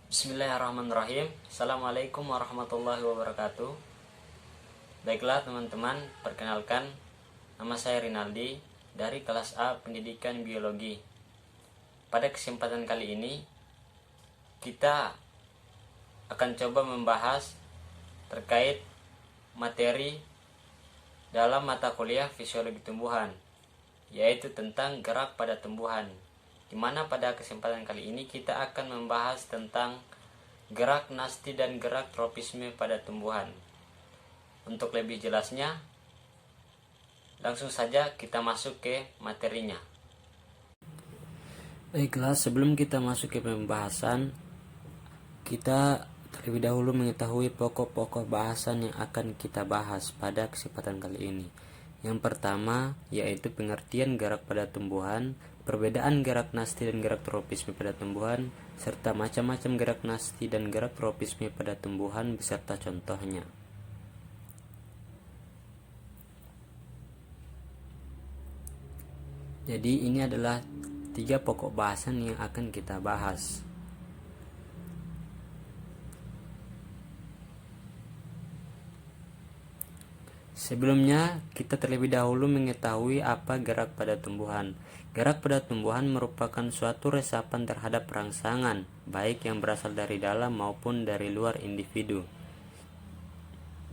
Bismillahirrahmanirrahim. Assalamualaikum warahmatullahi wabarakatuh. Baiklah teman-teman, perkenalkan, nama saya Rinaldi dari kelas A Pendidikan Biologi. Pada kesempatan kali ini kita akan coba membahas terkait materi dalam mata kuliah Fisiologi Tumbuhan, yaitu tentang gerak pada tumbuhan, di mana pada kesempatan kali ini kita akan membahas tentang gerak nasti dan gerak tropisme pada tumbuhan. Untuk lebih jelasnya, langsung saja kita masuk ke materinya. Baiklah, sebelum kita masuk ke pembahasan, kita terlebih dahulu mengetahui pokok-pokok bahasan yang akan kita bahas pada kesempatan kali ini. Yang pertama yaitu pengertian gerak pada tumbuhan, perbedaan gerak nasti dan gerak tropisme pada tumbuhan, serta macam-macam gerak nasti dan gerak tropisme pada tumbuhan beserta contohnya. Jadi ini adalah 3 pokok bahasan yang akan kita bahas. Sebelumnya, kita terlebih dahulu mengetahui apa gerak pada tumbuhan. Gerak pada tumbuhan merupakan suatu resapan terhadap rangsangan, baik yang berasal dari dalam maupun dari luar individu.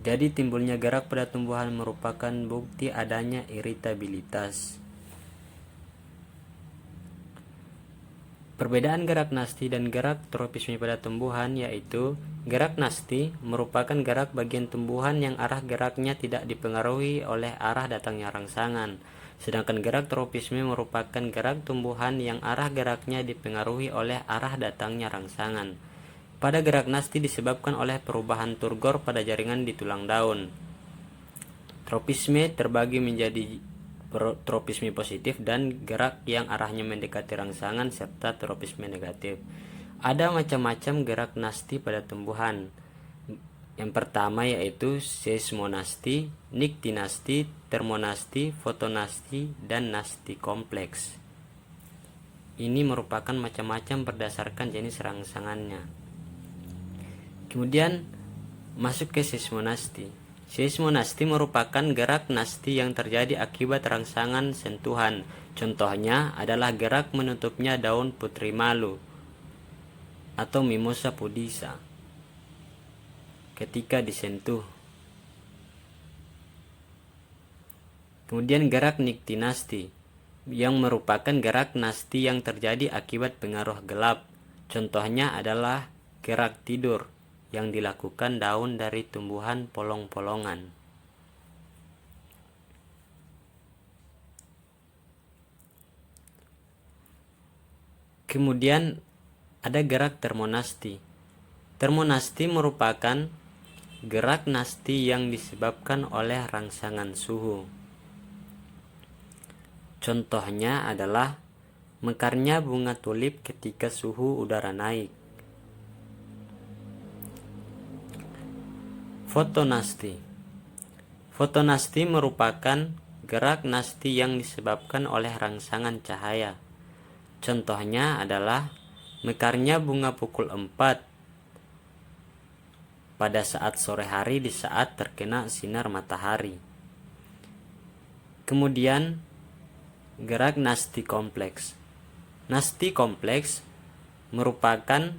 Jadi timbulnya gerak pada tumbuhan merupakan bukti adanya iritabilitas. Perbedaan gerak nasti dan gerak tropisme pada tumbuhan yaitu gerak nasti merupakan gerak bagian tumbuhan yang arah geraknya tidak dipengaruhi oleh arah datangnya rangsangan, sedangkan gerak tropisme merupakan gerak tumbuhan yang arah geraknya dipengaruhi oleh arah datangnya rangsangan. Pada gerak nasti disebabkan oleh perubahan turgor pada jaringan di tulang daun. Tropisme terbagi menjadi tropisme positif dan gerak yang arahnya mendekati rangsangan serta tropisme negatif. Ada macam-macam gerak nasti pada tumbuhan. Yang pertama yaitu seismonasti, niktinasti, termonasti, fotonasti, dan nasti kompleks. Ini merupakan macam-macam berdasarkan jenis rangsangannya. Kemudian masuk ke seismonasti. Seismonasti merupakan gerak nasti yang terjadi akibat rangsangan sentuhan. Contohnya adalah gerak menutupnya daun putri malu atau Mimosa pudisa ketika disentuh. Kemudian gerak niktinasti yang merupakan gerak nasti yang terjadi akibat pengaruh gelap. Contohnya adalah gerak tidur yang dilakukan daun dari tumbuhan polong-polongan. Kemudian ada gerak termonasti. Termonasti merupakan gerak nasti yang disebabkan oleh rangsangan suhu. Contohnya adalah mekarnya bunga tulip ketika suhu udara naik. Fotonasti. Fotonasti merupakan gerak nasti yang disebabkan oleh rangsangan cahaya. Contohnya adalah mekarnya bunga pukul 4 pada saat sore hari di saat terkena sinar matahari. Kemudian gerak nasti kompleks. Nasti kompleks merupakan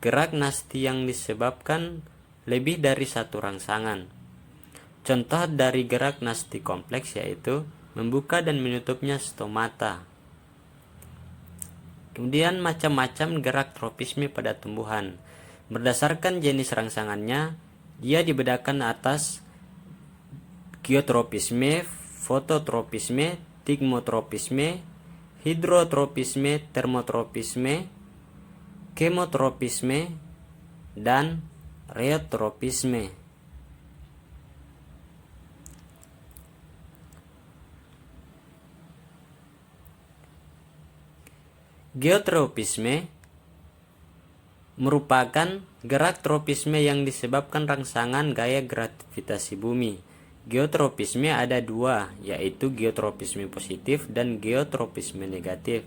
gerak nasti yang disebabkan lebih dari satu rangsangan. Contoh dari gerak nasti kompleks yaitu membuka dan menutupnya stomata. Kemudian macam-macam gerak tropisme pada tumbuhan. Berdasarkan jenis rangsangannya, dia dibedakan atas geotropisme, fototropisme, tigmotropisme, hidrotropisme, termotropisme, kemotropisme, dan reotropisme. Geotropisme merupakan gerak tropisme yang disebabkan rangsangan gaya gravitasi bumi. Geotropisme ada 2, yaitu geotropisme positif dan geotropisme negatif.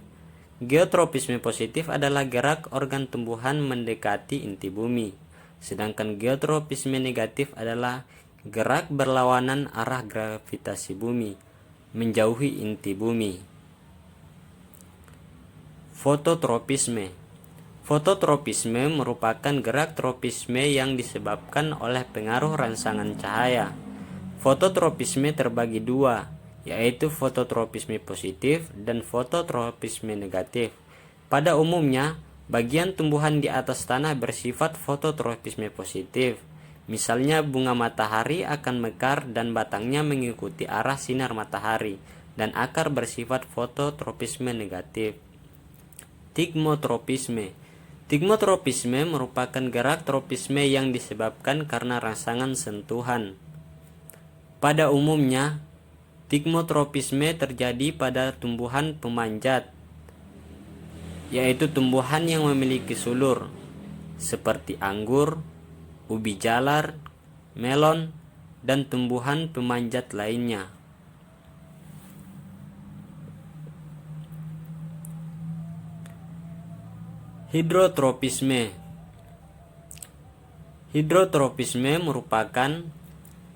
Geotropisme positif adalah gerak organ tumbuhan mendekati inti bumi. Sedangkan geotropisme negatif adalah gerak berlawanan arah gravitasi bumi, menjauhi inti bumi. Fototropisme. Fototropisme merupakan gerak tropisme yang disebabkan oleh pengaruh rangsangan cahaya. Fototropisme terbagi dua, yaitu fototropisme positif dan fototropisme negatif. Pada umumnya, bagian tumbuhan di atas tanah bersifat fototropisme positif. Misalnya bunga matahari akan mekar dan batangnya mengikuti arah sinar matahari, dan akar bersifat fototropisme negatif. Tigmotropisme. Tigmotropisme merupakan gerak tropisme yang disebabkan karena rangsangan sentuhan. Pada umumnya, tigmotropisme terjadi pada tumbuhan pemanjat, yaitu tumbuhan yang memiliki sulur, seperti anggur, ubi jalar, melon, dan tumbuhan pemanjat lainnya. Hidrotropisme. Hidrotropisme merupakan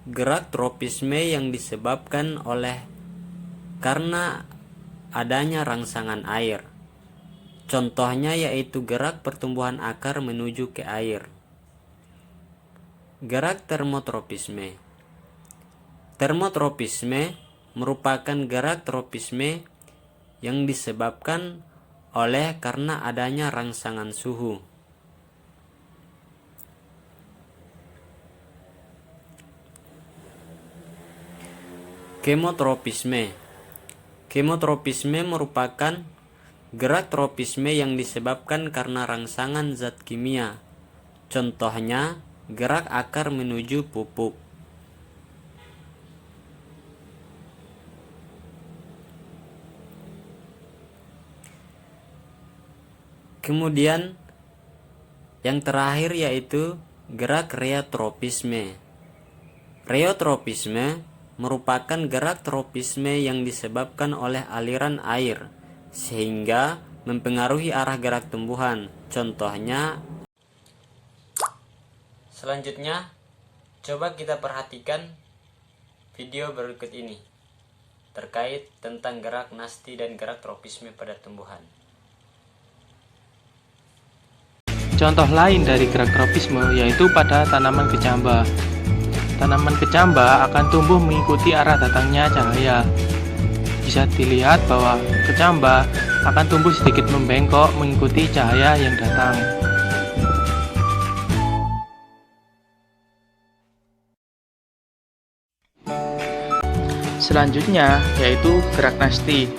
gerak tropisme yang disebabkan oleh karena adanya rangsangan air. Contohnya yaitu gerak pertumbuhan akar menuju ke air. Gerak termotropisme. Termotropisme merupakan gerak tropisme yang disebabkan oleh karena adanya rangsangan suhu. Kemotropisme. Kemotropisme merupakan gerak tropisme yang disebabkan karena rangsangan zat kimia. Contohnya, gerak akar menuju pupuk. Kemudian yang terakhir yaitu gerak reotropisme. Reotropisme merupakan gerak tropisme yang disebabkan oleh aliran air sehingga mempengaruhi arah gerak tumbuhan. Contohnya, selanjutnya coba kita perhatikan video berikut ini terkait tentang gerak nasti dan gerak tropisme pada tumbuhan. Contoh lain dari gerak tropisme yaitu pada tanaman kecamba. Tanaman kecamba akan tumbuh mengikuti arah datangnya cahaya. Bisa dilihat bahwa kecamba akan tumbuh sedikit membengkok mengikuti cahaya yang datang. Selanjutnya yaitu gerak nasti.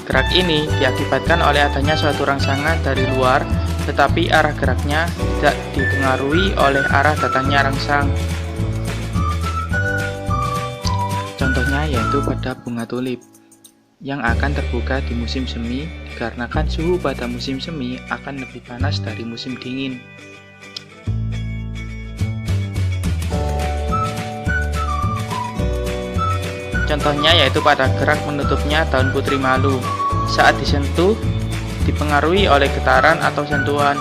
Gerak ini diakibatkan oleh adanya suatu rangsangan dari luar, tetapi arah geraknya tidak dipengaruhi oleh arah datangnya rangsang. Contohnya yaitu pada bunga tulip yang akan terbuka di musim semi dikarenakan suhu pada musim semi akan lebih panas dari musim dingin. Contohnya yaitu pada gerak menutupnya daun putri malu. Saat disentuh, dipengaruhi oleh getaran atau sentuhan.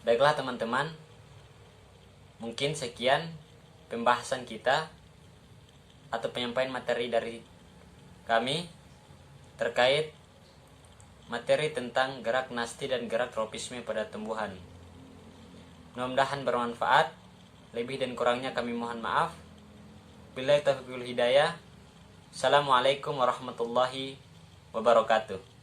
Baiklah teman-teman, mungkin sekian pembahasan kita atau penyampaian materi dari kami terkait materi tentang gerak nasti dan gerak tropisme pada tumbuhan. Mudah-mudahan bermanfaat. Lebih dan kurangnya kami mohon maaf. Billahi taufiq wal hidayah. Assalamualaikum warahmatullahi wabarakatuh.